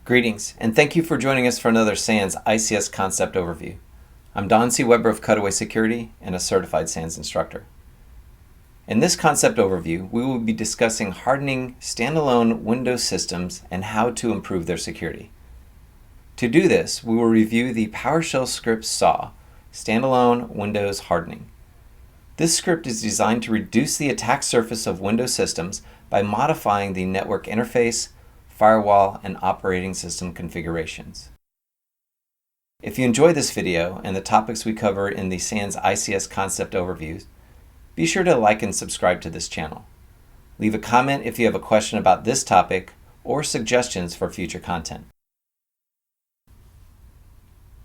Greetings, and thank you for joining us for another SANS ICS Concept Overview. I'm Don C. Weber of Cutaway Security and a certified SANS instructor. In this concept overview, we will be discussing hardening standalone Windows systems and how to improve their security. To do this, we will review the Powershell Script SAWH, Standalone Windows Hardening. This script is designed to reduce the attack surface of Windows systems by modifying the network interface, firewall, and operating system configurations. If you enjoy this video and the topics we cover in the SANS ICS Concept Overviews, be sure to like and subscribe to this channel. Leave a comment if you have a question about this topic or suggestions for future content.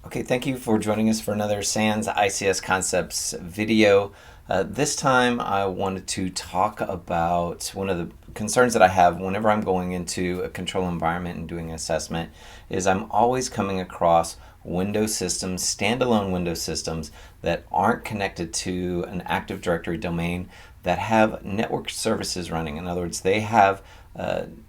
Okay, thank you for joining us for another SANS ICS Concepts video. This time I wanted to talk about one of the concerns that I have whenever I'm going into a control environment and doing an assessment is I'm always coming across Windows systems, standalone Windows systems that aren't connected to an Active Directory domain that have network services running. In other words, they have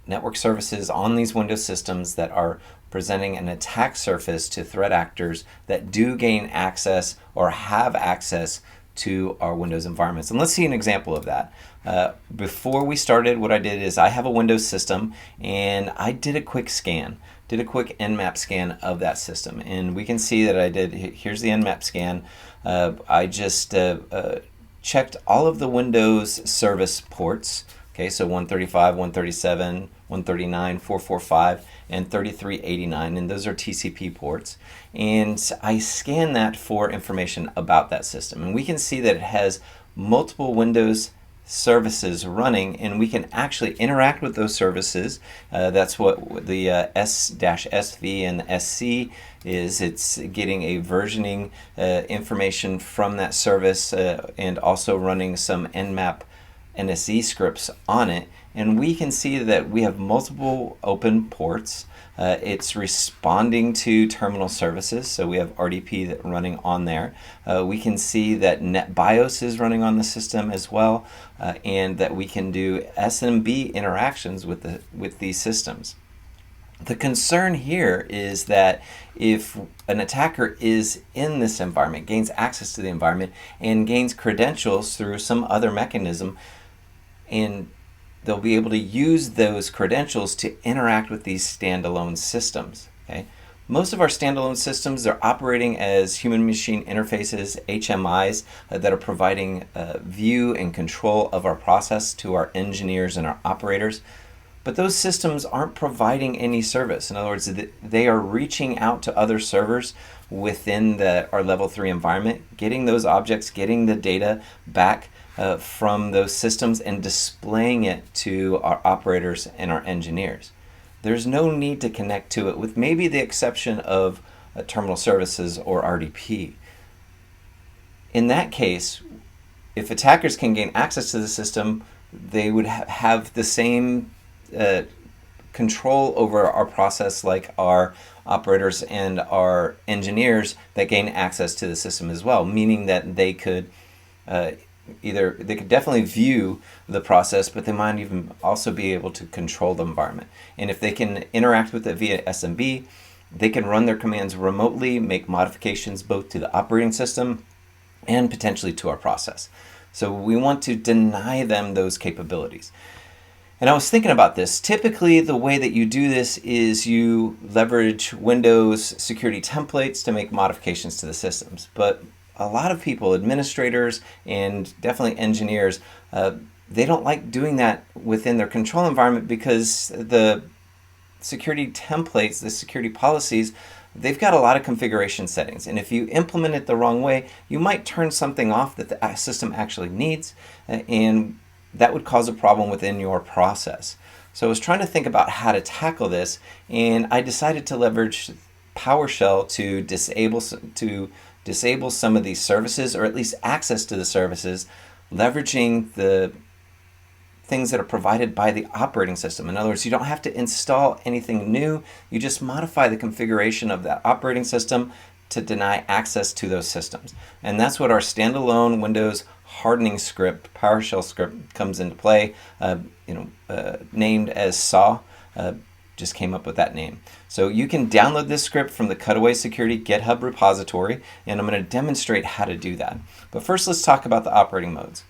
network services on these Windows systems that are presenting an attack surface to threat actors that do gain access or have access to our Windows environments. And let's see an example of that. Before we started, what I did is I have a Windows system and I did a quick scan, did a quick Nmap scan of that system. And we can see that I did, here's the Nmap scan. I just checked all of the Windows service ports. Okay, so 135, 137, 139, 445, and 3389, and those are TCP ports. And I scan that for information about that system. And we can see that it has multiple Windows services running, and we can actually interact with those services. That's what the S-SV and the SC is. It's getting a versioning information from that service and also running some Nmap NSE scripts on it, and we can see that we have multiple open ports. It's responding to terminal services, so we have RDP running on there. We can see that NetBIOS is running on the system as well, and that we can do SMB interactions with these systems. The concern here is that if an attacker is in this environment, gains access to the environment, and gains credentials through some other mechanism, and they'll be able to use those credentials to interact with these standalone systems. Okay? Most of our standalone systems are operating as human-machine interfaces, HMIs, that are providing view and control of our process to our engineers and our operators. But those systems aren't providing any service. In other words, they are reaching out to other servers within our level 3 environment, getting those objects, getting the data back from those systems and displaying it to our operators and our engineers. There's no need to connect to it, with maybe the exception of terminal services or RDP. In that case, if attackers can gain access to the system, they would have the same control over our process like our operators and our engineers that gain access to the system as well, meaning that they could they could definitely view the process, but they might even also be able to control the environment. And if they can interact with it via SMB, they can run their commands remotely, make modifications both to the operating system and potentially to our process. So we want to deny them those capabilities. And I was thinking about this. Typically, the way that you do this is you leverage Windows security templates to make modifications to the systems. But a lot of people, administrators and definitely engineers, they don't like doing that within their control environment because the security templates, the security policies, they've got a lot of configuration settings. And if you implement it the wrong way, you might turn something off that the system actually needs, and that would cause a problem within your process. So I was trying to think about how to tackle this, and I decided to leverage PowerShell to disable some of these services, or at least access to the services, leveraging the things that are provided by the operating system. In other words, you don't have to install anything new. You just modify the configuration of that operating system to deny access to those systems. And that's what our standalone Windows hardening script, Powershell script, comes into play, named as SAWH. just came up with that name. So you can download this script from the Cutaway Security GitHub repository, and I'm going to demonstrate how to do that. But first, let's talk about the operating modes.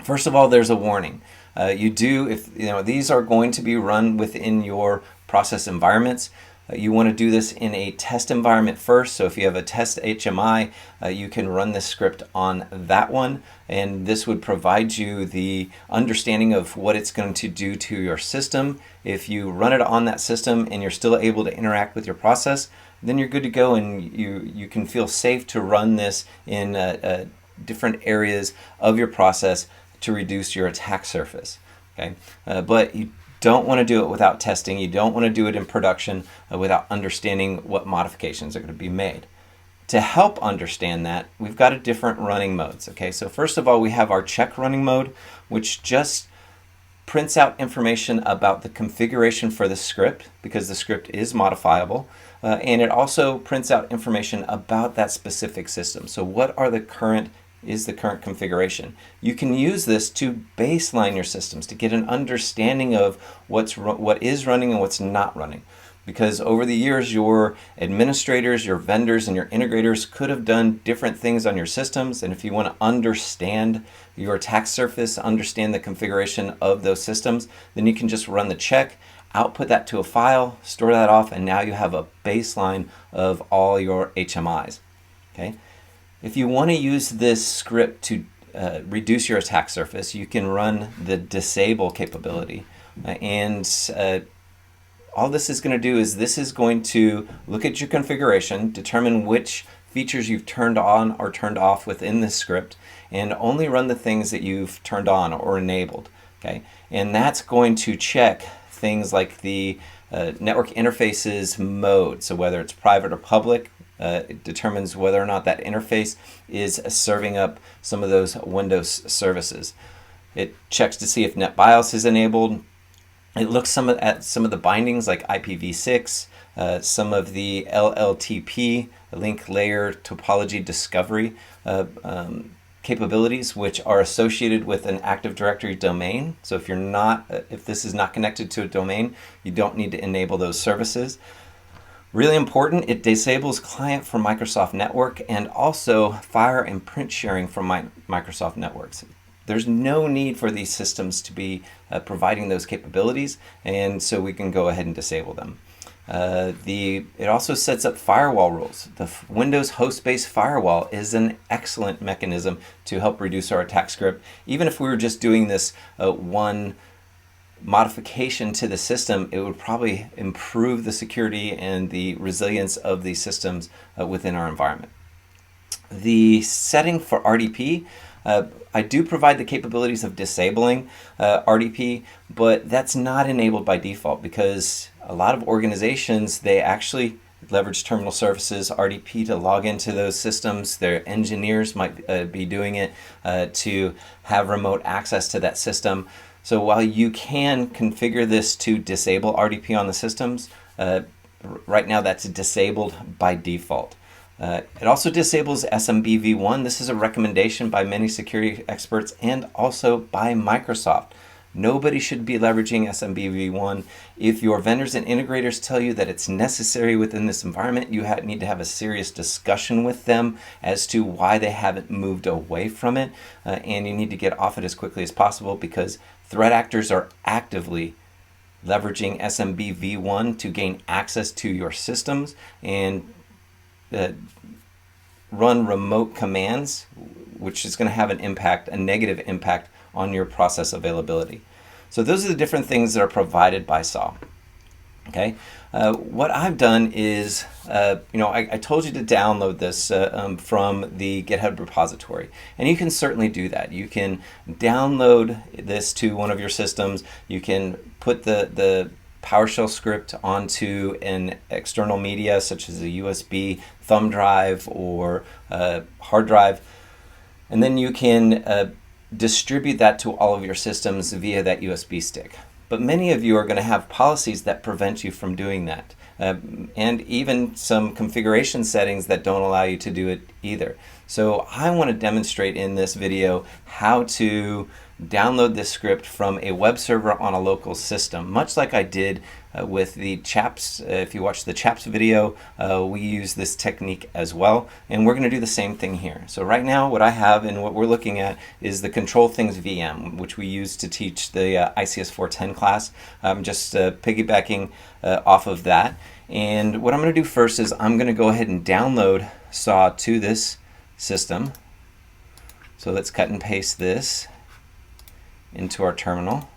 First of all, there's a warning. These are going to be run within your process environments. You want to do this in a test environment first. So if you have a test HMI, you can run this script on that one, and this would provide you the understanding of what it's going to do to your system. If you run it on that system and you're still able to interact with your process, then you're good to go, and you can feel safe to run this in different areas of your process to reduce your attack surface. Okay, but you don't want to do it without testing. You don't want to do it in production without understanding what modifications are going to be made. To help understand that, we've got a different running modes. Okay, so first of all, we have our check running mode, which just prints out information about the configuration for the script, because the script is modifiable, and it also prints out information about that specific system. So what are the current configuration. You can use this to baseline your systems to get an understanding of what is running and what's not running. Because over the years, your administrators, your vendors, and your integrators could have done different things on your systems. And if you want to understand your attack surface, understand the configuration of those systems, then you can just run the check, output that to a file, store that off, and now you have a baseline of all your HMIs. Okay. If you want to use this script to reduce your attack surface, you can run the disable capability. All this is going to do is this is going to look at your configuration, determine which features you've turned on or turned off within this script, and only run the things that you've turned on or enabled. Okay, and that's going to check things like the network interfaces mode. So whether it's private or public, it determines whether or not that interface is serving up some of those Windows services. It checks to see if NetBIOS is enabled. It looks at some of the bindings like IPv6, some of the LLTP, link layer topology discovery capabilities, which are associated with an Active Directory domain. So if this is not connected to a domain, you don't need to enable those services. Really important, it disables client from Microsoft Network and also file and print sharing from Microsoft Networks. There's no need for these systems to be providing those capabilities, and so we can go ahead and disable them. It also sets up firewall rules. The Windows host-based firewall is an excellent mechanism to help reduce our attack script. Even if we were just doing this one modification to the system, it would probably improve the security and the resilience of these systems within our environment. The setting for RDP, I do provide the capabilities of disabling RDP, but that's not enabled by default because a lot of organizations, they actually leverage terminal services, RDP, to log into those systems. Their engineers might be doing it to have remote access to that system. So while you can configure this to disable RDP on the systems, right now that's disabled by default. It also disables SMBv1. This is a recommendation by many security experts and also by Microsoft. Nobody should be leveraging SMBv1. If your vendors and integrators tell you that it's necessary within this environment, you need to have a serious discussion with them as to why they haven't moved away from it, and you need to get off it as quickly as possible because threat actors are actively leveraging SMBv1 to gain access to your systems and run remote commands, which is going to have a negative impact on your process availability. So those are the different things that are provided by SAWH. Okay, what I've done is, I told you to download this from the GitHub repository, and you can certainly do that. You can download this to one of your systems. You can put the Powershell script onto an external media such as a USB thumb drive or hard drive, and then you can distribute that to all of your systems via that USB stick. But many of you are going to have policies that prevent you from doing that, and even some configuration settings that don't allow you to do it either. So I want to demonstrate in this video how to download this script from a web server on a local system, much like I did with the CHAPS. If you watch the CHAPS video, we use this technique as well, and we're going to do the same thing here. So right now what I have and what we're looking at is the Control Things VM, which we use to teach the ICS 410 class. I'm just piggybacking off of that. And what I'm going to do first is I'm going to go ahead and download SAWH to this system. So let's cut and paste this into our terminal.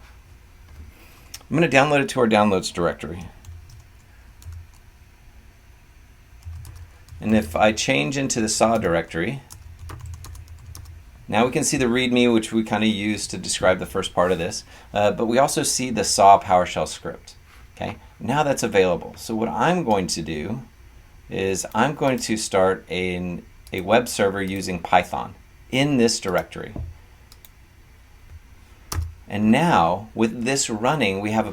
I'm going to download it to our downloads directory. And if I change into the SAWH directory, now we can see the README, which we kind of use to describe the first part of this, but we also see the SAWH Powershell script. Okay, now that's available. So what I'm going to do is I'm going to start a web server using Python in this directory. And now with this running, we have a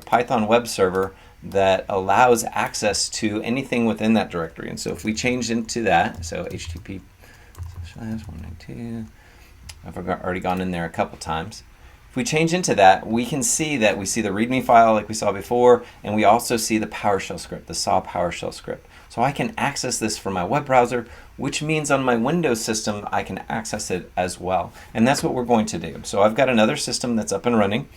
Python web server that allows access to anything within that directory. And so if we change into that, so http://192, I've already gone in there a couple times. If we change into that, we can see that we see the README file like we saw before, and we also see the PowerShell script, the SAWH PowerShell script. So I can access this from my web browser, which means on my Windows system, I can access it as well. And that's what we're going to do. So I've got another system that's up and running.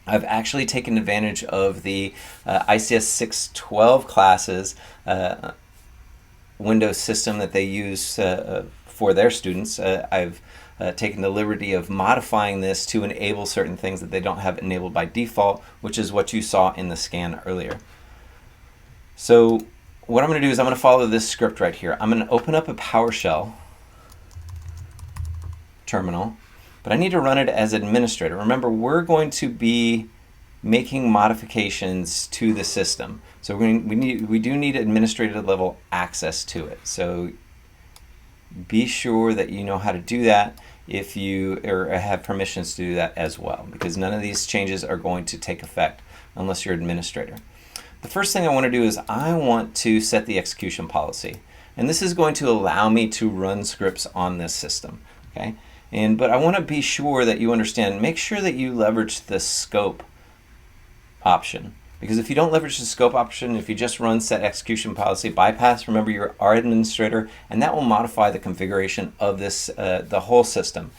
I've actually taken advantage of the ICS 612 classes Windows system that they use for their students. I've taken the liberty of modifying this to enable certain things that they don't have enabled by default, which is what you saw in the scan earlier. So what I'm going to do is I'm going to follow this script right here. I'm going to open up a PowerShell terminal, but I need to run it as administrator. Remember, we're going to be making modifications to the system. So we do need administrator level access to it. So be sure that you know how to do that if you have permissions to do that as well, because none of these changes are going to take effect unless you're administrator. The first thing I want to do is I want to set the execution policy. And this is going to allow me to run scripts on this system. Okay? But I want to be sure that you understand, make sure that you leverage the scope option. Because if you don't leverage the scope option, if you just run set execution policy bypass, remember you're our administrator, and that will modify the configuration of this, the whole system.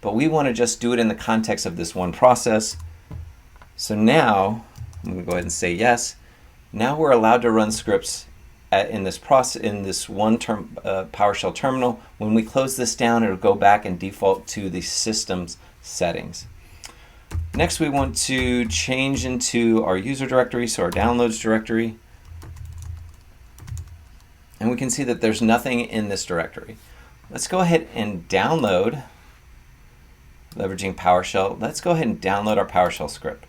But we want to just do it in the context of this one process. So now, I'm going to go ahead and say yes. Now we're allowed to run scripts in this one PowerShell terminal. When we close this down, it'll go back and default to the system's settings. Next, we want to change into our user directory, so our downloads directory. And we can see that there's nothing in this directory. Let's go ahead and download, leveraging PowerShell. Let's go ahead and download our PowerShell script.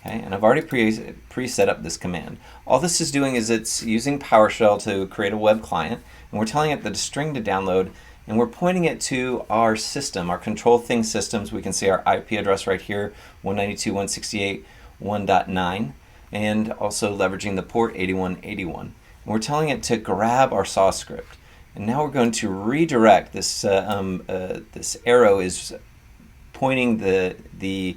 Okay, and I've already pre-set up this command. All this is doing is it's using PowerShell to create a web client, and we're telling it the string to download, and we're pointing it to our system, our control thing systems. We can see our IP address right here, 192.168.1.9, and also leveraging the port 8181. And we're telling it to grab our SAWH script. And now we're going to redirect this. This arrow is pointing the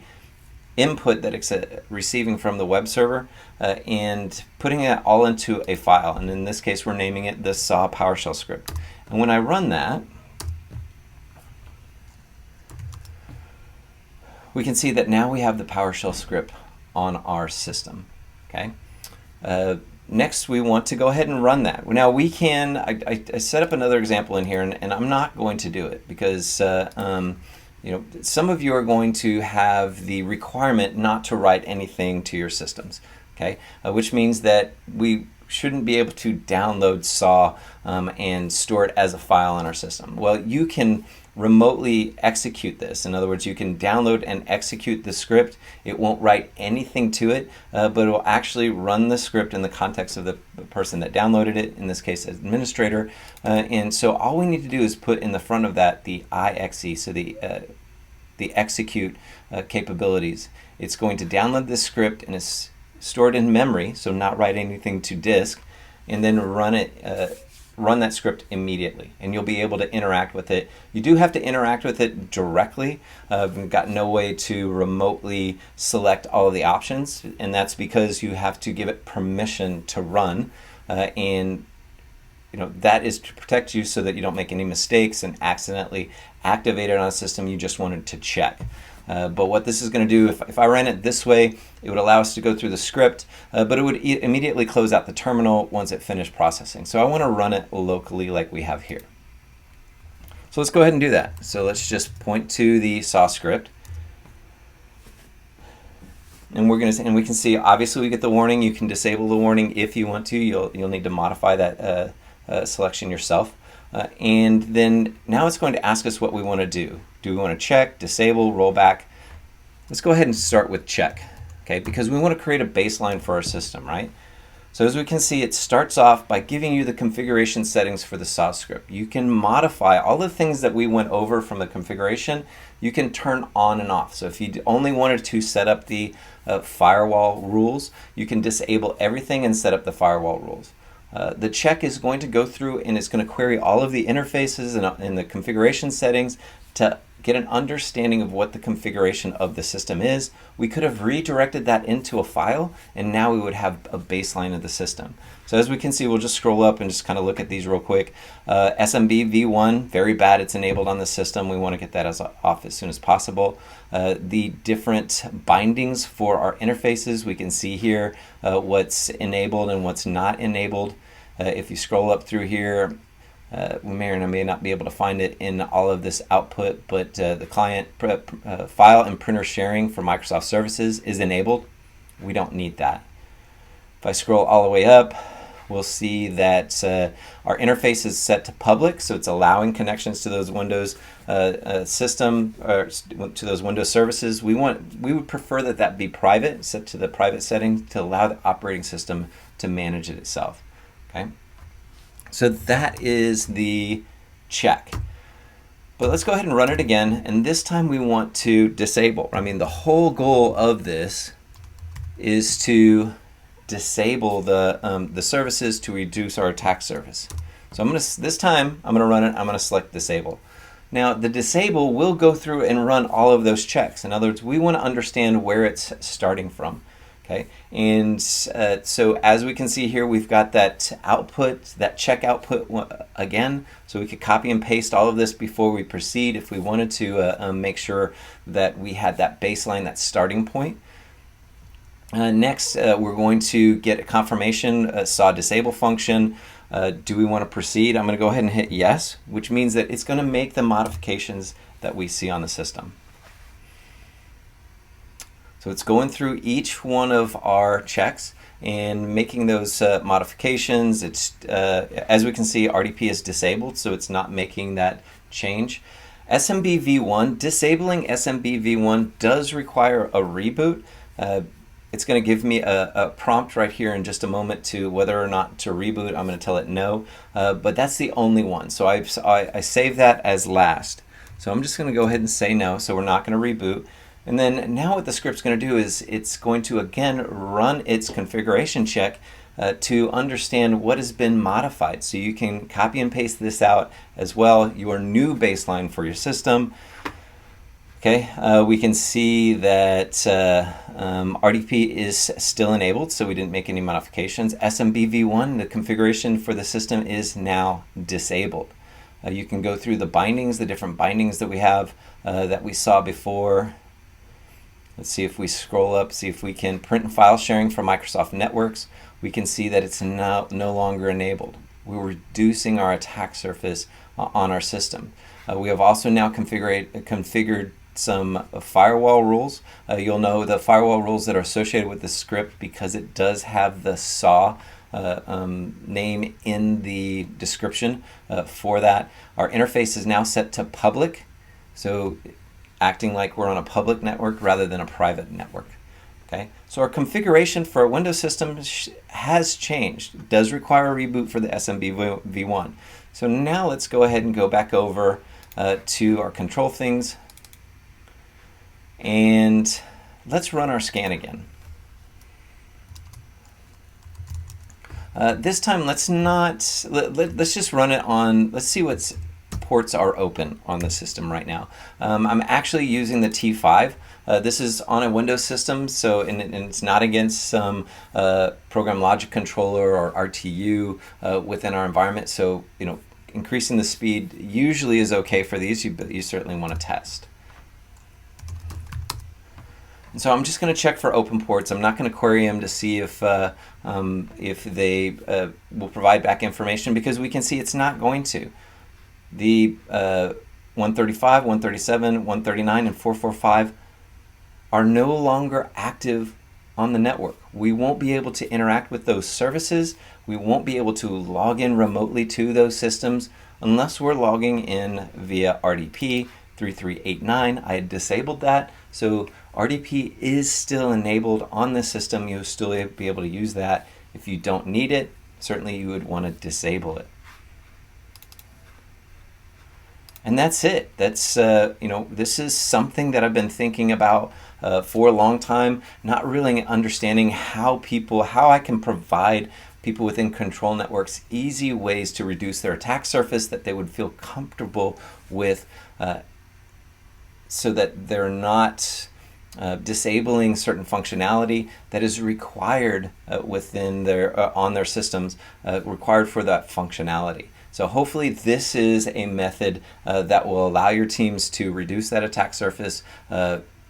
input that it's receiving from the web server and putting it all into a file. And in this case, we're naming it the SAWH PowerShell script. And when I run that, we can see that now we have the PowerShell script on our system. Okay. Next, we want to go ahead and run that. Now we can, I set up another example in here, and I'm not going to do it because some of you are going to have the requirement not to write anything to your systems, okay? Which means that we shouldn't be able to download SAW and store it as a file in our system. Well, you can remotely execute this. In other words, you can download and execute the script. It won't write anything to it, but it will actually run the script in the context of the person that downloaded it, in this case, administrator. And so all we need to do is put in the front of that the IXE, so the execute capabilities. It's going to download this script and it's stored in memory, so not write anything to disk, and then run it run that script immediately, and you'll be able to interact with it. You do have to interact with it directly. We've got no way to remotely select all of the options, and that's because you have to give it permission to run, and that is to protect you so that you don't make any mistakes and accidentally activate it on a system you just wanted to check. But what this is going to do, if I ran it this way, it would allow us to go through the script, but it would immediately close out the terminal once it finished processing. So I want to run it locally like we have here. So let's go ahead and do that. So let's just point to the SAWH script. And we can see, obviously we get the warning. You can disable the warning if you want to. You'll need to modify that selection yourself. And then now it's going to ask us what we want to do. Do we want to check, disable, roll back? Let's go ahead and start with check, okay? Because we want to create a baseline for our system, right? So as we can see, it starts off by giving you the configuration settings for the SAWH script. You can modify all the things that we went over from the configuration. You can turn on and off. So if you only wanted to set up the firewall rules, you can disable everything and set up the firewall rules. The check is going to go through and it's going to query all of the interfaces and the configuration settings to get an understanding of what the configuration of the system is. We could have redirected that into a file, and now we would have a baseline of the system. So as we can see, we'll just scroll up and just kind of look at these real quick. SMB v1, very bad. It's enabled on the system. We want to get that off as soon as possible. The different bindings for our interfaces, we can see here what's enabled and what's not enabled. If you scroll up through here, we may or may not be able to find it in all of this output, but the client file and printer sharing for Microsoft services is enabled. We don't need that. If I scroll all the way up, we'll see that our interface is set to public, so it's allowing connections to those Windows system or to those Windows services. We would prefer that be private, set to the private setting to allow the operating system to manage it itself. Okay. So that is the check. But let's go ahead and run it again, and this time we want to disable. I mean, the whole goal of this is to disable the services to reduce our attack surface. So this time I'm gonna run it. I'm gonna select disable. Now the disable will go through and run all of those checks. In other words, we want to understand where it's starting from. Okay, and so as we can see here, we've got that output, that check output again. So we could copy and paste all of this before we proceed if we wanted to make sure that we had that baseline, that starting point. Next, we're going to get a confirmation, SAW disable function. Do we want to proceed? I'm going to go ahead and hit yes, which means that it's going to make the modifications that we see on the system. So it's going through each one of our checks and making those modifications. It's as we can see, RDP is disabled, so it's not making that change. SMB v1, disabling SMB v1 does require a reboot. It's going to give me a prompt right here in just a moment to whether or not to reboot. I'm going to tell it no, but that's the only one. So I save that as last. So I'm just going to go ahead and say no, so we're not going to reboot. And then now what the script's going to do is it's going to again run its configuration check to understand what has been modified. So you can copy and paste this out as well, your new baseline for your system. Okay, we can see that RDP is still enabled, so we didn't make any modifications. SMB v1, the configuration for the system is now disabled. You can go through the bindings, the different bindings that we have that we saw before. Let's see if we scroll up, see if we can print and file sharing from Microsoft Networks. We can see that it's now no longer enabled. We're reducing our attack surface on our system. We have also now configured some firewall rules. You'll know the firewall rules that are associated with the script because it does have the SAW name in the description for that. Our interface is now set to public, so acting like we're on a public network rather than a private network. Okay, so our configuration for a Windows system has changed. It does require a reboot for the SMB v1. So now let's go ahead and go back over to our control things, and let's run our scan again. This time, let's just run it on, let's see what ports are open on the system right now. I'm actually using the T5. This is on a Windows system, so and it's not against some program logic controller or RTU within our environment. So increasing the speed usually is okay for these, but you certainly want to test. And so I'm just going to check for open ports. I'm not going to query them to see if they will provide back information, because we can see it's not going to. The 135, 137, 139, and 445 are no longer active on the network. We won't be able to interact with those services. We won't be able to log in remotely to those systems unless we're logging in via RDP 3389. I had disabled that, so RDP is still enabled on the system. You'll still be able to use that. If you don't need it, certainly you would want to disable it. And that's it. That's this is something that I've been thinking about for a long time, not really understanding how I can provide people within control networks easy ways to reduce their attack surface that they would feel comfortable with, so that they're not disabling certain functionality that is required within on their systems, required for that functionality. So hopefully this is a method that will allow your teams to reduce that attack surface,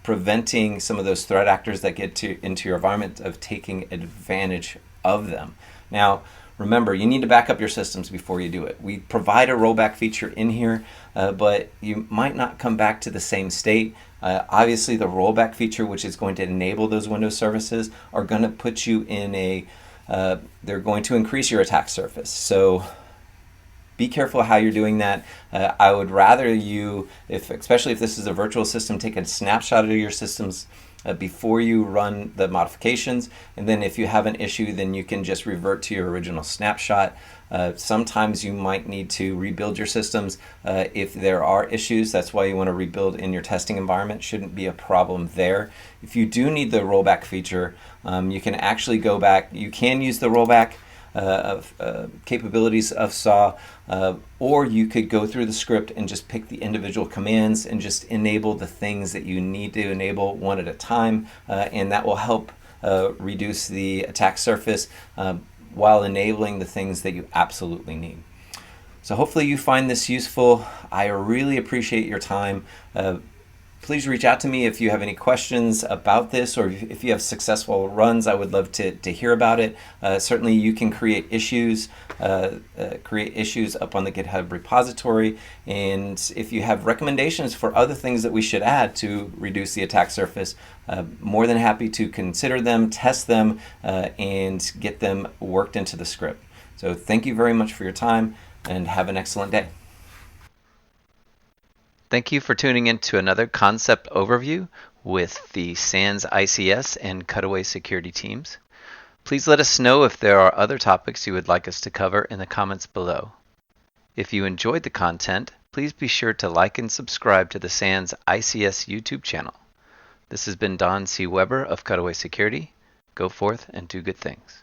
preventing some of those threat actors that get into your environment of taking advantage of them. Now, remember, you need to back up your systems before you do it. We provide a rollback feature in here, but you might not come back to the same state. Obviously, the rollback feature, which is going to enable those Windows services, are going to put you in they're going to increase your attack surface. So be careful how you're doing that. I would rather you, especially if this is a virtual system, take a snapshot of your systems before you run the modifications, and then if you have an issue, then you can just revert to your original snapshot. Sometimes you might need to rebuild your systems if there are issues. That's why you want to rebuild in your testing environment. Shouldn't be a problem there. If you do need the rollback feature, you can actually go back. You can use the rollback capabilities of SAW, or you could go through the script and just pick the individual commands and just enable the things that you need to enable one at a time, and that will help reduce the attack surface while enabling the things that you absolutely need. So hopefully you find this useful. I really appreciate your time. Please reach out to me if you have any questions about this, or if you have successful runs. I would love to hear about it. Certainly you can create issues up on the GitHub repository, and if you have recommendations for other things that we should add to reduce the attack surface, more than happy to consider them, test them, and get them worked into the script. So thank you very much for your time, and have an excellent day. Thank you for tuning in to another concept overview with the SANS ICS and Cutaway security teams. Please let us know if there are other topics you would like us to cover in the comments below. If you enjoyed the content, please be sure to like and subscribe to the SANS ICS YouTube channel. This has been Don C. Weber of Cutaway Security. Go forth and do good things.